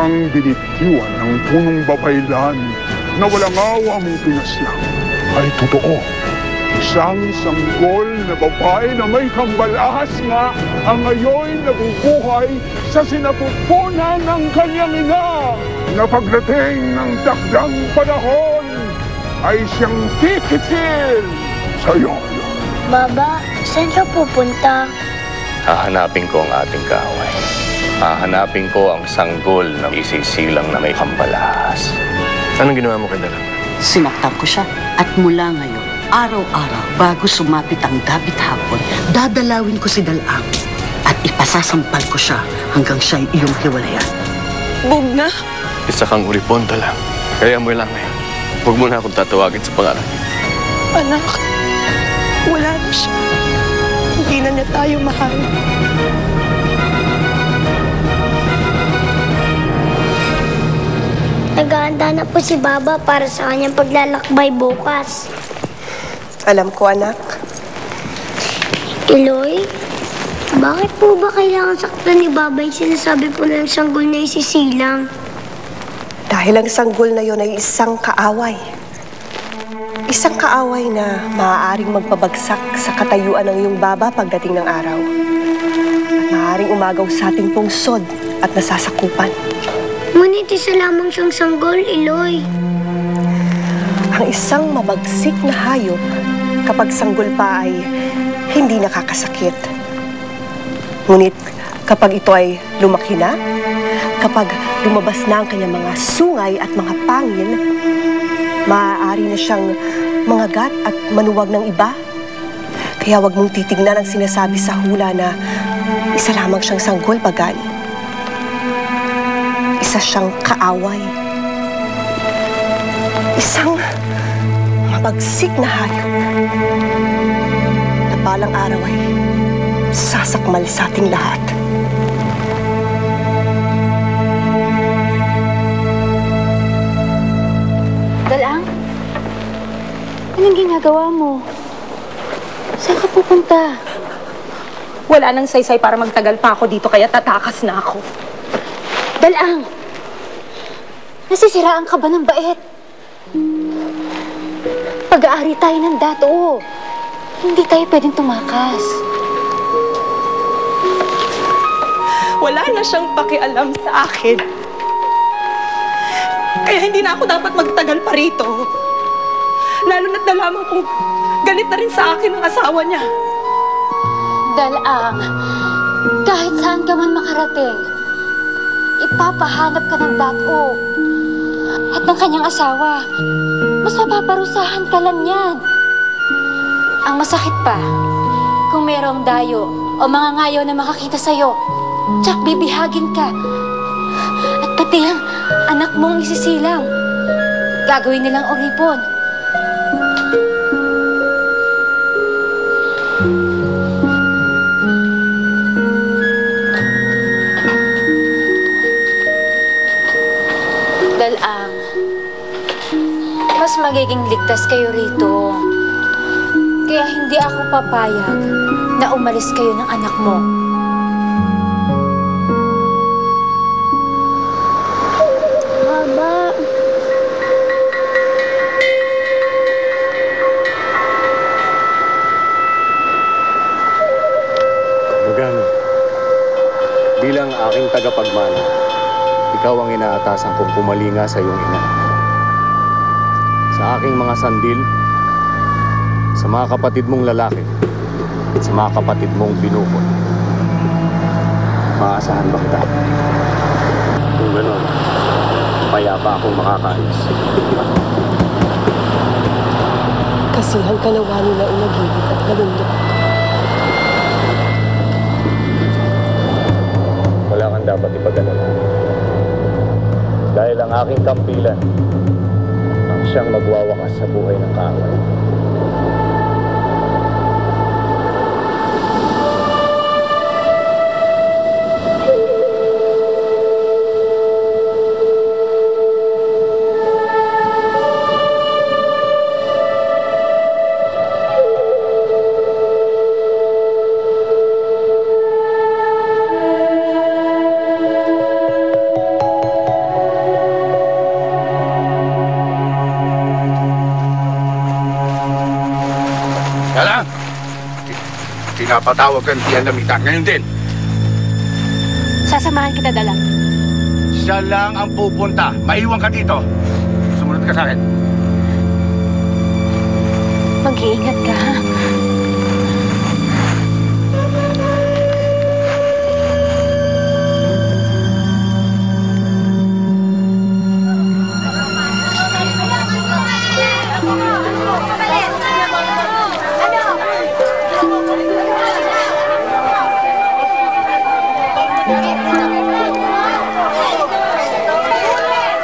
Isang binitiwan ng punong babaylan na walang awa mong pinaslang ay totoo. Isang sanggol na babae na may kambalas nga ang ngayon nabubuhay sa sinapupunan ng kanyang ina na pagdating ng takdang panahon ay siyang tikitil sa iyo. Baba, saan siya pupunta? Hahanapin ko ang ating kaaway. Hahanapin ko ang sanggol na isisilang na may kambalas. Anong ginawa mo kay Dalang? Sinaktan ko siya at mula ngayon, araw-araw bago sumapit ang gabit hapon, dadalawin ko si Dalang at ipasasampal ko siya hanggang siya'y iyong hiwalayan. Bog na? Isa kang ulipon, Dalang. Kaya mo lang ngayon. Huwag mo na akong tatawagin sa pangalan. Anak, wala na siya. Hindi na niya tayo mahal. Naghahanda na po si Baba para sa kanyang paglalakbay bukas. Alam ko, anak. Eloy, bakit po ba kailangan saktan ni Baba yung sinasabi po ng sanggol na isisilang? Dahil ang sanggol na yon ay isang kaaway. Isang kaaway na maaaring magpabagsak sa katayuan ng iyong baba pagdating ng araw. At maaaring umagaw sa ating pungsod at nasasakupan. Ngunit isa lamang siyang sanggol, Eloy. Ang isang mabagsik na hayop kapag sanggol pa ay hindi nakakasakit. Ngunit kapag ito ay lumaki na, kapag lumabas na ang kanyang mga sungay at mga pangil, maaari na siyang mangagat at manuwag ng iba. Kaya wag mong titignan ang sinasabi sa hula na isa lamang siyang sanggol, Bagani. Isa siyang kaaway. Isang mabagsik na hayop na balang araw ay sasakmal sa ating lahat. Dalang? Anong ginagawa mo? Saan ka pupunta? Wala nang saysay para magtagal pa ako dito, kaya tatakas na ako. Dalang! Nasisiraan ka ba ng bait? Pag-aari tayo ng dato. Hindi tayo pwedeng tumakas. Wala na siyang pakialam sa akin. Kaya hindi na ako dapat magtagal pa rito. Lalo na't nalaman kong galit na rin sa akin ang asawa niya. Dalang, kahit saan ka man makarating, ipapahanap ka ng dato at ng kanyang asawa. Mas mapaparusahan ka lang yan. Ang masakit pa, kung mayroong dayo o mga ngayo na makakita sa'yo, tsak bibihagin ka. At pati ang anak mong isisilang, gagawin nilang oripon. Dalang, mas magiging ligtas kayo rito. Kaya hindi ako papayag na umalis kayo ng anak mo. Baba. Bagani, bilang aking tagapagmana, ikaw ang inaatasan kong pumalinga sa iyong ina. Sa aking mga sandil, sa mga kapatid mong lalaki, at sa mga kapatid mong binukod. Maasahan ba kita? Kung gano'n, payapa akong makakaalis. Kasihan ka nawa nila unagilid at nalundok. Wala kang dapat ipag-alala. Dahil ang aking kampilan ang siyang magwawakas sa buhay ng kaaway. Pinapatawag kang Dian Lamitan. Ngayon din. Sasamahan kita, Dalang. Siya lang ang pupunta. Maiwan ka dito. Sumunod ka sa akin. Mag-iingat ka, ha?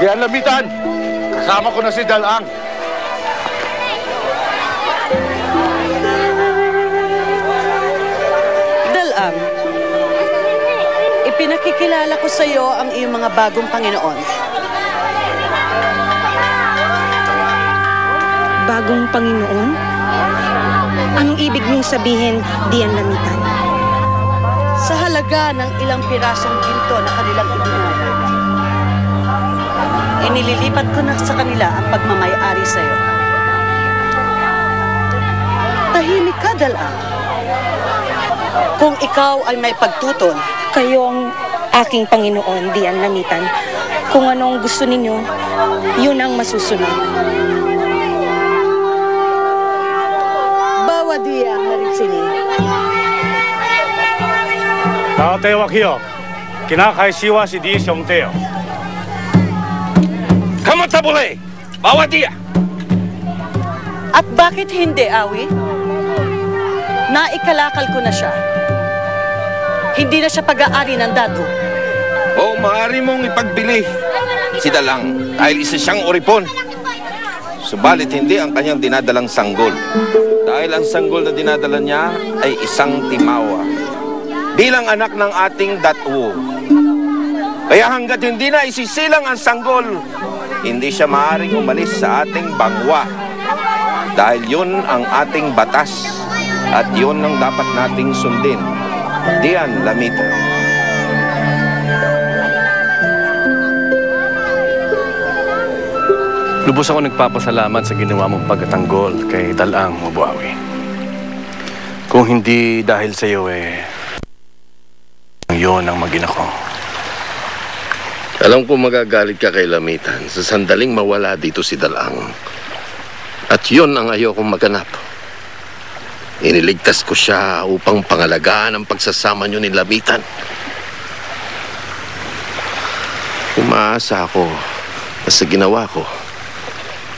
Dian Lamitan! Kasama ko na si Dalang. Dalang, ipinakikilala ko sa iyo ang iyong mga bagong Panginoon. Bagong Panginoon? Anong ibig mong sabihin, Dian Lamitan? Sa halaga ng ilang pirasong ginto na kanilang ibinuhay, inililipat ko na sa kanila ang pagmamay-ari sa iyo. Tahimik ka, Dalang. Kung ikaw ay may pagtutol, Kayo ang aking Panginoon, Dian Lamitan. Kung anong gusto ninyo, yun ang masusunod. bawa dia hari sini. Tatay Wakio, kinakaisiwa si Di Xiongteo. Kamu tak boleh! Bawa dia! At bakit hindi, Awi? Naikalakal ko na siya. Hindi na siya pag-aari ng dado. O maaari mong ipagbili si Dalang dahil isa siyang oripon. Subalit hindi ang kanyang dinadalang sanggol. Dahil ang sanggol na dinadala niya ay isang timawa. Bilang anak ng ating Datwo. Kaya hanggat hindi na isisilang ang sanggol, hindi siya maaaring umalis sa ating bangwa. Dahil yun ang ating batas at yun ang dapat nating sundin. Dian Lamitan. Lubos ako nagpapasalamat sa ginawa mong pagtatanggol kay Dalang Mabuawi. Kung hindi dahil sa iyo, yun ang magina ko. Alam ko magagalit ka kay Lamitan sa sandaling mawala dito si Dalang. At yun ang ayokong maganap. Iniligtas ko siya upang pangalagaan ang pagsasama niyo ni Lamitan. Umaasa ako na sa ginawa ko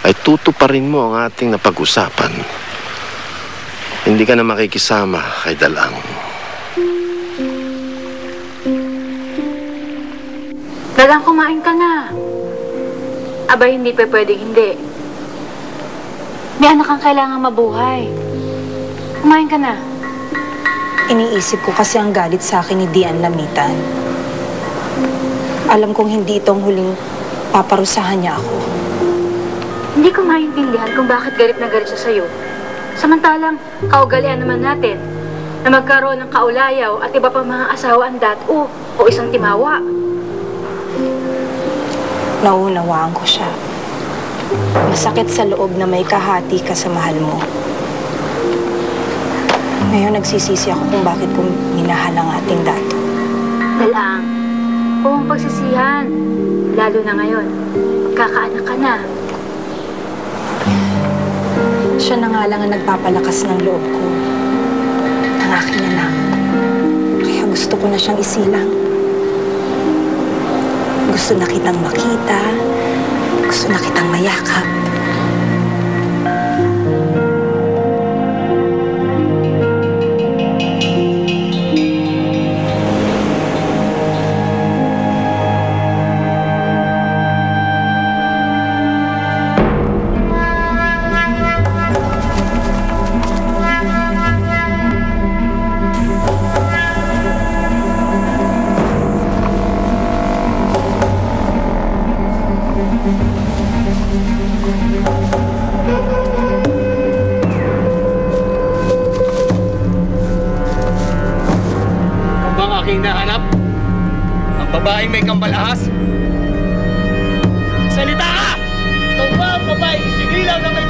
ay tutuparin mo ang ating napag-usapan. Hindi ka na makikisama kay Dalang. Dalang, kumain ka na. Aba, hindi pa pwedeng hindi. May anak kang kailangan mabuhay. Kumain ka na. Iniisip ko kasi ang galit sa akin ni Dian Lamitan. Alam kong hindi itong huling paparusahan niya ako. Hindi ko maintindihan kung bakit galit na galit siya sa'yo. Samantalang, kaugalian naman natin na magkaroon ng kaulayaw at iba pang mga asawa ang Datwo o isang timawa. Nauunawaan ko siya. Masakit sa loob na may kahati ka sa mahal mo. Ngayon nagsisisi ako kung bakit ko minahal ang ating Dato. Dalang, huwag mong pagsisihan. Lalo na ngayon, magkakaanak ka na. Siya na nga lang ang nagpapalakas ng loob ko. Ang aking anak. Kaya gusto ko na siyang isilang. Gusto na kitang makita. Gusto na kitang mayakap. Hinahanap? Ang babaeng may kambalahas? Salita ka! Ikaw ba ang babaeng sinilaw na may